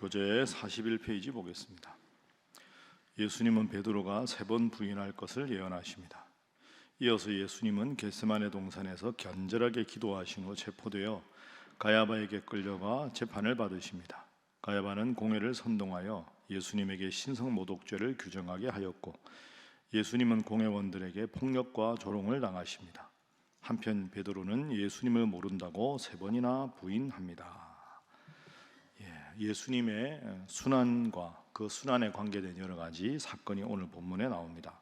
교재 41페이지 보겠습니다. 예수님은 베드로가 3번 부인할 것을 예언하십니다. 이어서 예수님은 겟세마네 동산에서 간절하게 기도하신 후 체포되어 가야바에게 끌려가 재판을 받으십니다. 가야바는 공회를 선동하여 예수님에게 신성모독죄를 규정하게 하였고, 예수님은 공회원들에게 폭력과 조롱을 당하십니다. 한편 베드로는 예수님을 모른다고 3번이나 부인합니다. 예수님의 순환과 그 순환에 관계된 여러 가지 사건이 오늘 본문에 나옵니다.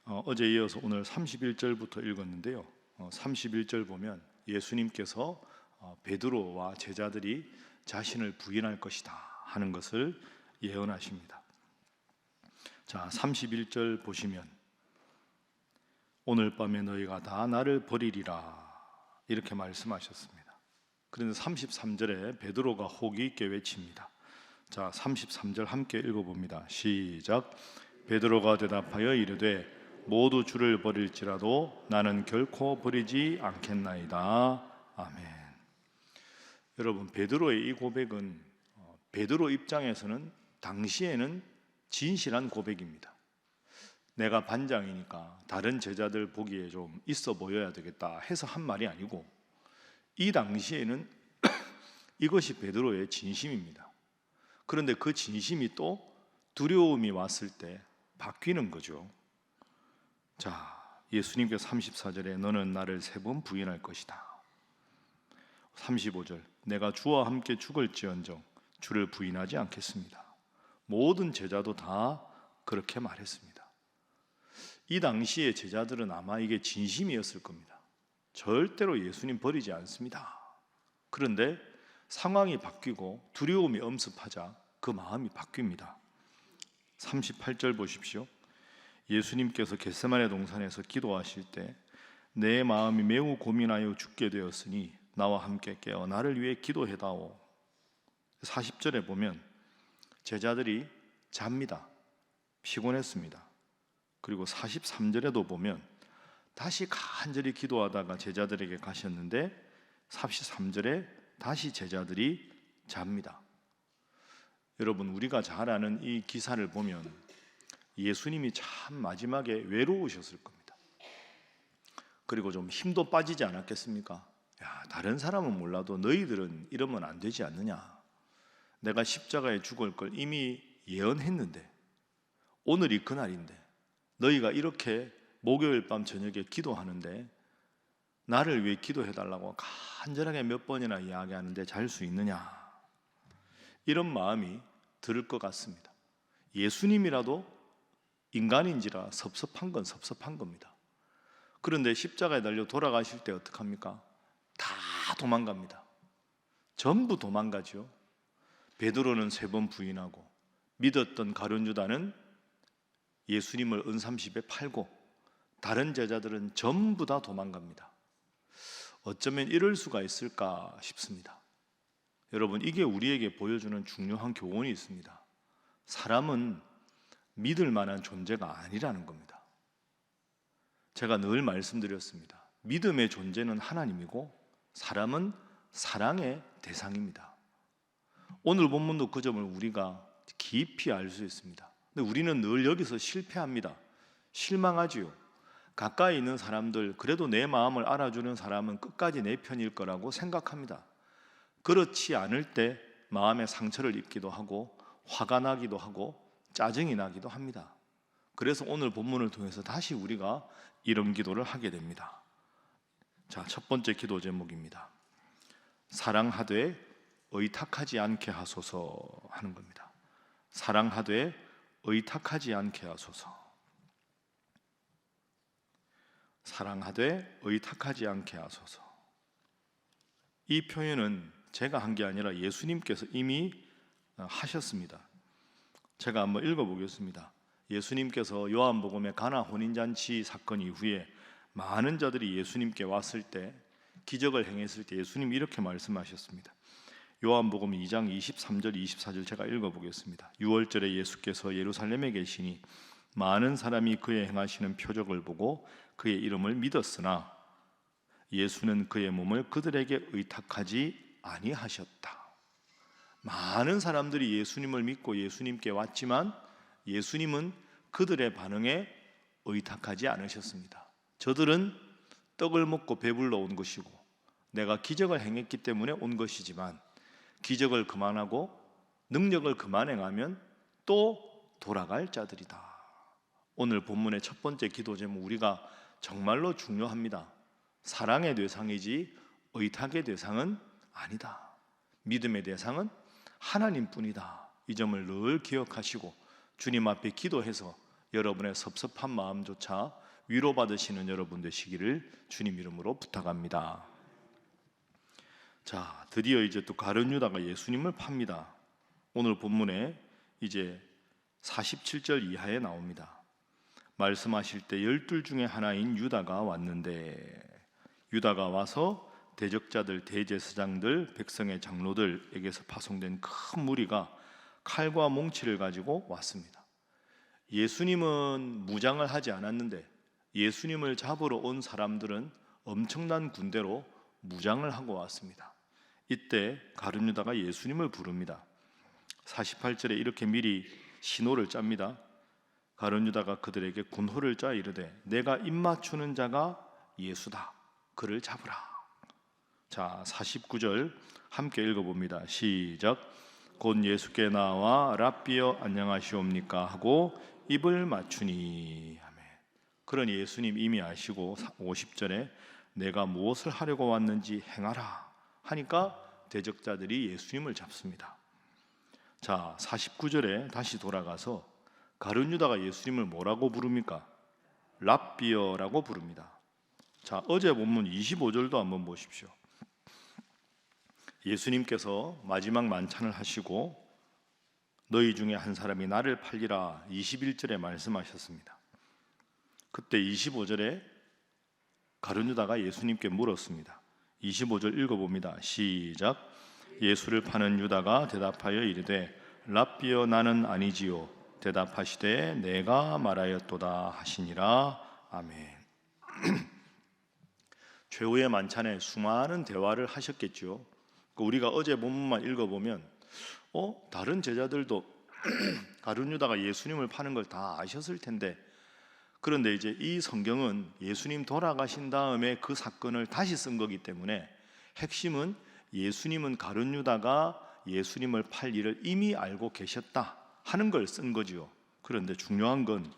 어제 이어서 오늘 31절부터 읽었는데요. 31절 보면 예수님께서 베드로와 제자들이 자신을 부인할 것이다 하는 것을 예언하십니다. 자, 31절 보시면 오늘 밤에 너희가 다 나를 버리리라 이렇게 말씀하셨습니다. 그런데 33절에 베드로가 호기 있게 외칩니다. 자, 33절 함께 읽어봅니다. 시작. 베드로가 대답하여 이르되 모두 주를 버릴지라도 나는 결코 버리지 않겠나이다. 아멘. 여러분, 베드로의 이 고백은 베드로 입장에서는 당시에는 진실한 고백입니다. 내가 반장이니까 다른 제자들 보기에 좀 있어 보여야 되겠다 해서 한 말이 아니고, 이 당시에는 이것이 베드로의 진심입니다. 그런데 그 진심이 또 두려움이 왔을 때 바뀌는 거죠. 자, 예수님께서 34절에 너는 나를 3번 부인할 것이다. 35절 내가 주와 함께 죽을지언정 주를 부인하지 않겠습니다. 모든 제자도 다 그렇게 말했습니다. 이 당시의 제자들은 아마 이게 진심이었을 겁니다. 절대로 예수님 버리지 않습니다. 그런데 상황이 바뀌고 두려움이 엄습하자 그 마음이 바뀝니다. 38절 보십시오. 예수님께서 겟세마네 동산에서 기도하실 때 내 마음이 매우 고민하여 죽게 되었으니 나와 함께 깨어 나를 위해 기도해다오. 40절에 보면 제자들이 잡니다. 피곤했습니다. 그리고 43절에도 보면 다시 간절히 기도하다가 제자들에게 가셨는데 43절에 다시 제자들이 잡니다. 여러분, 우리가 잘 아는 이 기사를 보면 예수님이 참 마지막에 외로우셨을 겁니다. 그리고 좀 힘도 빠지지 않았겠습니까? 야, 다른 사람은 몰라도 너희들은 이러면 안 되지 않느냐. 내가 십자가에 죽을 걸 이미 예언했는데 오늘이 그날인데 너희가 이렇게 목요일 밤 저녁에 기도하는데 나를 위해 기도해달라고 간절하게 몇 번이나 이야기하는데 잘 수 있느냐, 이런 마음이 들을 것 같습니다. 예수님이라도 인간인지라 섭섭한 건 섭섭한 겁니다. 그런데 십자가에 달려 돌아가실 때 어떡합니까? 다 도망갑니다. 전부 도망가죠. 베드로는 3번 부인하고 믿었던 가룟 유다는 예수님을 은삼십에 팔고 다른 제자들은 전부 다 도망갑니다. 어쩌면 이럴 수가 있을까 싶습니다. 여러분, 이게 우리에게 보여주는 중요한 교훈이 있습니다. 사람은 믿을 만한 존재가 아니라는 겁니다. 제가 늘 말씀드렸습니다. 믿음의 존재는 하나님이고 사람은 사랑의 대상입니다. 오늘 본문도 그 점을 우리가 깊이 알 수 있습니다. 근데 우리는 늘 여기서 실패합니다. 실망하지요. 가까이 있는 사람들, 그래도 내 마음을 알아주는 사람은 끝까지 내 편일 거라고 생각합니다. 그렇지 않을 때 마음의 상처를 입기도 하고 화가 나기도 하고 짜증이 나기도 합니다. 그래서 오늘 본문을 통해서 다시 우리가 이런 기도를 하게 됩니다. 자, 첫 번째 기도 제목입니다. 사랑하되 의탁하지 않게 하소서 하는 겁니다. 사랑하되 의탁하지 않게 하소서. 사랑하되 의탁하지 않게 하소서. 이 표현은 제가 한 게 아니라 예수님께서 이미 하셨습니다. 제가 한번 읽어보겠습니다. 예수님께서 요한복음의 가나 혼인잔치 사건 이후에 많은 자들이 예수님께 왔을 때, 기적을 행했을 때 예수님이 이렇게 말씀하셨습니다. 요한복음 2장 23절 24절 제가 읽어보겠습니다. 6월절에 예수께서 예루살렘에 계시니 많은 사람이 그의 행하시는 표적을 보고 그의 이름을 믿었으나 예수는 그의 몸을 그들에게 의탁하지 아니하셨다. 많은 사람들이 예수님을 믿고 예수님께 왔지만 예수님은 그들의 반응에 의탁하지 않으셨습니다. 저들은 떡을 먹고 배불러 온 것이고 내가 기적을 행했기 때문에 온 것이지만 기적을 그만하고 능력을 그만 행하면 또 돌아갈 자들이다. 오늘 본문의 첫 번째 기도 제목, 우리가 정말로 중요합니다. 사랑의 대상이지 의탁의 대상은 아니다. 믿음의 대상은 하나님뿐이다. 이 점을 늘 기억하시고 주님 앞에 기도해서 여러분의 섭섭한 마음조차 위로받으시는 여러분 되시기를 주님 이름으로 부탁합니다. 자, 드디어 이제 또 가룟 유다가 예수님을 팝니다. 오늘 본문에 이제 47절 이하에 나옵니다. 말씀하실 때 12 중에 하나인 유다가 왔는데, 유다가 와서 대적자들, 대제사장들, 백성의 장로들에게서 파송된 큰 무리가 칼과 몽치를 가지고 왔습니다. 예수님은 무장을 하지 않았는데 예수님을 잡으러 온 사람들은 엄청난 군대로 무장을 하고 왔습니다. 이때 가룟 유다가 예수님을 부릅니다. 48절에 이렇게 미리 신호를 짭니다. 가룟 유다가 그들에게 군호를 짜 이르되 내가 입맞추는 자가 예수다. 그를 잡으라. 자, 49절 함께 읽어봅니다. 시작. 곧 예수께 나와 랍비여 안녕하시옵니까 하고 입을 맞추니. 아멘. 그러니 예수님 이미 아시고 50절에 내가 무엇을 하려고 왔는지 행하라 하니까 대적자들이 예수님을 잡습니다. 자, 49절에 다시 돌아가서 가룟 유다가 예수님을 뭐라고 부릅니까? 랍비여라고 부릅니다. 자, 어제 본문 25절도 한번 보십시오. 예수님께서 마지막 만찬을 하시고 너희 중에 한 사람이 나를 팔리라 21절에 말씀하셨습니다. 그때 25절에 가룟 유다가 예수님께 물었습니다. 25절 읽어봅니다. 시작. 예수를 파는 유다가 대답하여 이르되 랍비여 나는 아니지요. 대답하시되 내가 말하였도다 하시니라. 아멘. 최후의 만찬에 수많은 대화를 하셨겠죠. 우리가 어제 본문만 읽어보면 다른 제자들도 가룟 유다가 예수님을 파는 걸 다 아셨을 텐데, 그런데 이제 이 성경은 예수님 돌아가신 다음에 그 사건을 다시 쓴 거기 때문에 핵심은 예수님은 가룟 유다가 예수님을 팔 일을 이미 알고 계셨다 하는 걸 쓴 거지요. 그런데 중요한 건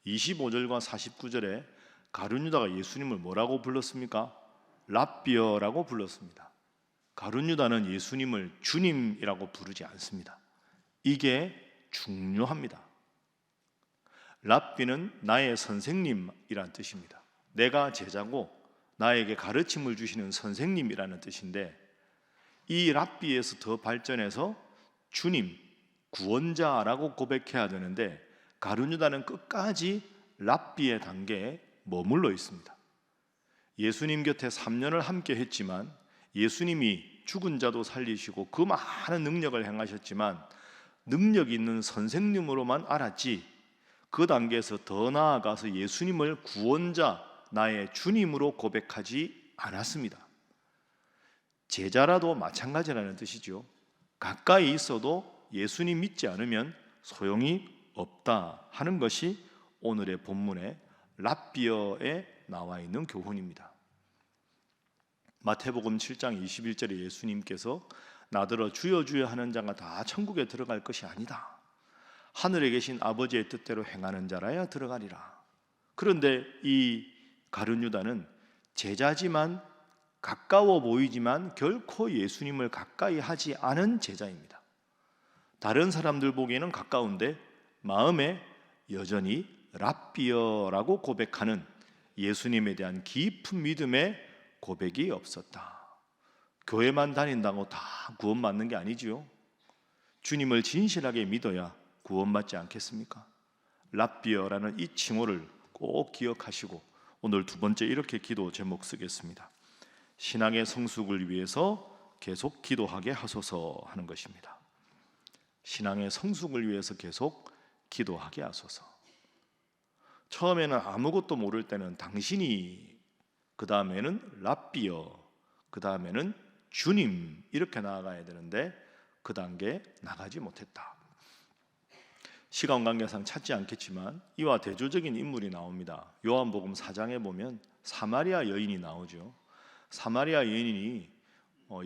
25절과 49절에 가룟 유다가 예수님을 뭐라고 불렀습니까? 랍비여라고 불렀습니다. 가룟 유다는 예수님을 주님이라고 부르지 않습니다. 이게 중요합니다. 랍비는 나의 선생님이란 뜻입니다. 내가 제자고 나에게 가르침을 주시는 선생님이라는 뜻인데, 이 랍비에서 더 발전해서 주님, 구원자라고 고백해야 되는데 가룟 유다는 끝까지 랍비의 단계에 머물러 있습니다. 예수님 곁에 3년을 함께 했지만 예수님이 죽은 자도 살리시고 그 많은 능력을 행하셨지만 능력 있는 선생님으로만 알았지, 그 단계에서 더 나아가서 예수님을 구원자, 나의 주님으로 고백하지 않았습니다. 제자라도 마찬가지라는 뜻이죠. 가까이 있어도 예수님 믿지 않으면 소용이 없다 하는 것이 오늘의 본문의 랍비여에 나와 있는 교훈입니다. 마태복음 7장 21절에 예수님께서 나더러 주여 주여 하는 자가 다 천국에 들어갈 것이 아니다. 하늘에 계신 아버지의 뜻대로 행하는 자라야 들어가리라. 그런데 이 가룟 유다는 제자지만 가까워 보이지만 결코 예수님을 가까이 하지 않은 제자입니다. 다른 사람들 보기에는 가까운데 마음에 여전히 랍비여라고 고백하는 예수님에 대한 깊은 믿음의 고백이 없었다. 교회만 다닌다고 다 구원받는 게 아니지요. 주님을 진실하게 믿어야 구원받지 않겠습니까? 랍비여라는 이 칭호를 꼭 기억하시고 오늘 두 번째 이렇게 기도 제목 쓰겠습니다. 신앙의 성숙을 위해서 계속 기도하게 하소서 하는 것입니다. 신앙의 성숙을 위해서 계속 기도하게 하소서. 처음에는 아무것도 모를 때는 당신이, 그 다음에는 랍비여, 그 다음에는 주님 이렇게 나아가야 되는데 그 단계에 나가지 못했다. 시간 관계상 찾지 않겠지만 이와 대조적인 인물이 나옵니다. 요한복음 4장에 보면 사마리아 여인이 나오죠. 사마리아 여인이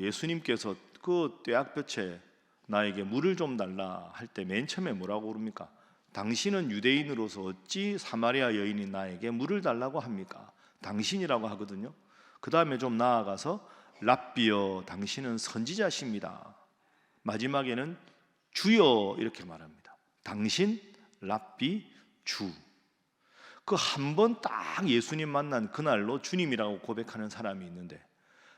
예수님께서 그 떼약볕에 나에게 물을 좀 달라 할 때 맨 처음에 뭐라고 그럽니까? 당신은 유대인으로서 어찌 사마리아 여인이 나에게 물을 달라고 합니까? 당신이라고 하거든요. 그 다음에 좀 나아가서 랍비여 당신은 선지자십니다. 마지막에는 주여 이렇게 말합니다. 당신 랍비 주. 그 한 번 딱 예수님 만난 그날로 주님이라고 고백하는 사람이 있는데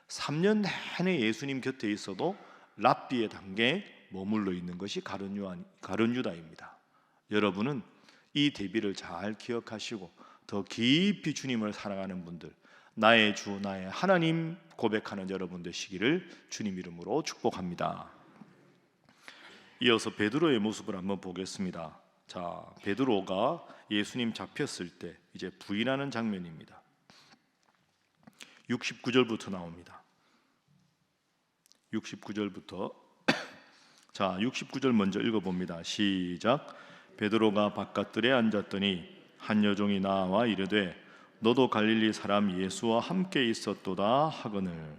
3년 내내 예수님 곁에 있어도 랍비의 단계에 머물러 있는 것이 가룟 유다입니다. 여러분은 이 대비를 잘 기억하시고 더 깊이 주님을 사랑하는 분들, 나의 주 나의 하나님 고백하는 여러분 되시기를 주님 이름으로 축복합니다. 이어서 베드로의 모습을 한번 보겠습니다. 자, 베드로가 예수님 잡혔을 때 이제 부인하는 장면입니다. 69절부터 나옵니다. 69절부터 자, 69절 먼저 읽어봅니다. 시작. 베드로가 바깥들에 앉았더니 한 여종이 나와 이르되 너도 갈릴리 사람 예수와 함께 있었도다 하거늘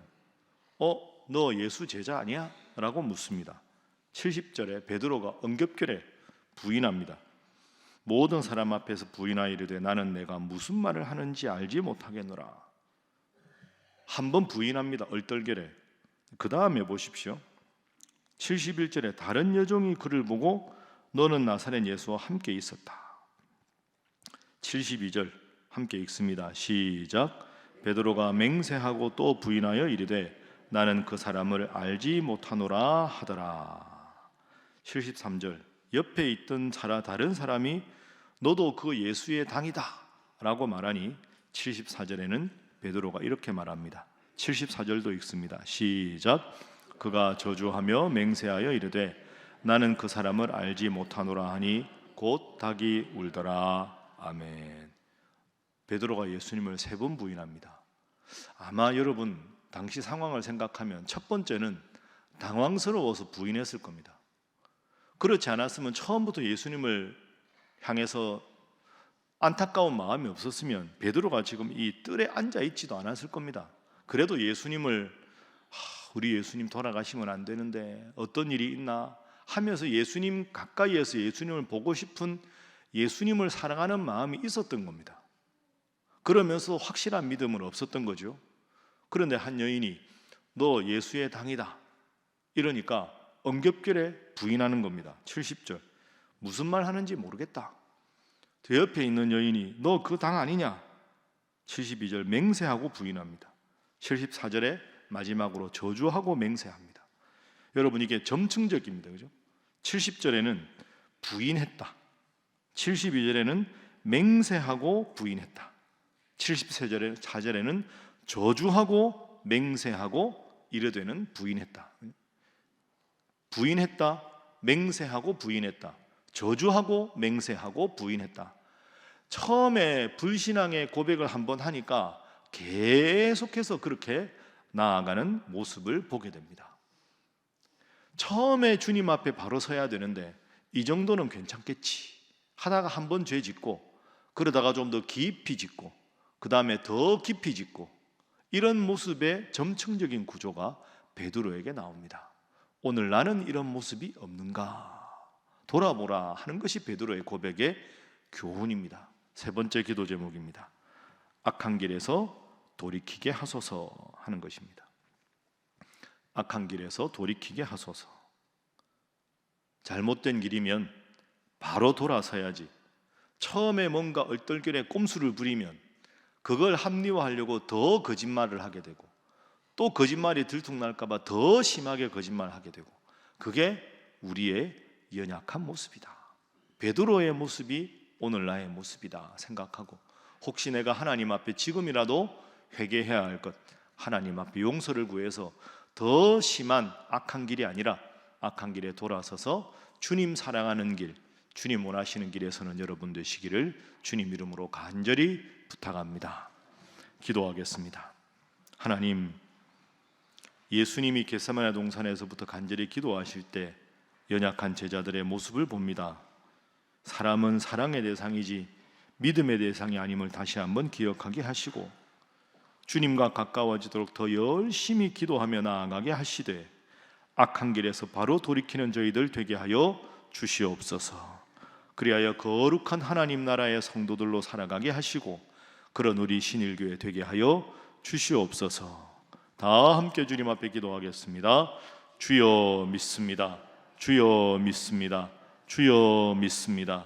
너 예수 제자 아니야? 라고 묻습니다. 70절에 베드로가 엄격결에 부인합니다. 모든 사람 앞에서 부인하여 이르되 나는 내가 무슨 말을 하는지 알지 못하겠노라. 한번 부인합니다. 얼떨결에. 그 다음에 보십시오. 71절에 다른 여종이 그를 보고 너는 나사렛 예수와 함께 있었다. 72절 함께 읽습니다. 시작. 베드로가 맹세하고 또 부인하여 이르되 나는 그 사람을 알지 못하노라 하더라. 73절 옆에 있던 다른 사람이 너도 그 예수의 당이다 라고 말하니 74절에는 베드로가 이렇게 말합니다. 74절도 읽습니다. 시작. 그가 저주하며 맹세하여 이르되 나는 그 사람을 알지 못하노라 하니 곧 닭이 울더라. 아멘. 베드로가 예수님을 3번 부인합니다. 아마 여러분 당시 상황을 생각하면 첫 번째는 당황스러워서 부인했을 겁니다. 그렇지 않았으면 처음부터 예수님을 향해서 안타까운 마음이 없었으면 베드로가 지금 이 뜰에 앉아 있지도 않았을 겁니다. 그래도 예수님을 우리 예수님 돌아가시면 안 되는데 어떤 일이 있나 하면서 예수님 가까이에서 예수님을 보고 싶은 예수님을 사랑하는 마음이 있었던 겁니다. 그러면서 확실한 믿음은 없었던 거죠. 그런데 한 여인이 너 예수의 당이다 이러니까 엄격결에 부인하는 겁니다. 70절 무슨 말 하는지 모르겠다. 그 옆에 있는 여인이 너 그 당 아니냐? 72절 맹세하고 부인합니다. 74절에 마지막으로 저주하고 맹세합니다. 여러분 이게 점층적입니다. 그죠? 70절에는 부인했다. 72절에는 맹세하고 부인했다. 74절에는 저주하고 맹세하고 이르되는 부인했다. 부인했다, 맹세하고 부인했다. 저주하고 맹세하고 부인했다. 처음에 불신앙의 고백을 한번 하니까 계속해서 그렇게 나아가는 모습을 보게 됩니다. 처음에 주님 앞에 바로 서야 되는데 이 정도는 괜찮겠지 하다가 한번 죄 짓고 그러다가 좀 더 깊이 짓고 그 다음에 더 깊이 짓고 이런 모습의 점층적인 구조가 베드로에게 나옵니다. 오늘 나는 이런 모습이 없는가 돌아보라 하는 것이 베드로의 고백의 교훈입니다. 3번째 기도 제목입니다. 악한 길에서 돌이키게 하소서 하는 것입니다. 악한 길에서 돌이키게 하소서. 잘못된 길이면 바로 돌아서야지. 처음에 뭔가 얼떨결에 꼼수를 부리면 그걸 합리화하려고 더 거짓말을 하게 되고 또 거짓말이 들통날까 봐 더 심하게 거짓말하게 되고 그게 우리의 연약한 모습이다. 베드로의 모습이 오늘 나의 모습이다 생각하고 혹시 내가 하나님 앞에 지금이라도 회개해야 할 것 하나님 앞에 용서를 구해서 더 심한 악한 길이 아니라 악한 길에 돌아서서 주님 사랑하는 길 주님 원하시는 길에서는 여러분 되시기를 주님 이름으로 간절히 부탁합니다. 기도하겠습니다. 하나님, 예수님이 겟세마네 동산에서부터 간절히 기도하실 때 연약한 제자들의 모습을 봅니다. 사람은 사랑의 대상이지 믿음의 대상이 아님을 다시 한번 기억하게 하시고 주님과 가까워지도록 더 열심히 기도하며 나아가게 하시되 악한 길에서 바로 돌이키는 저희들 되게 하여 주시옵소서. 그리하여 거룩한 하나님 나라의 성도들로 살아가게 하시고 그런 우리 신일교회 되게 하여 주시옵소서. 다 함께 주님 앞에 기도하겠습니다. 주여 믿습니다. 주여 믿습니다. 주여 믿습니다.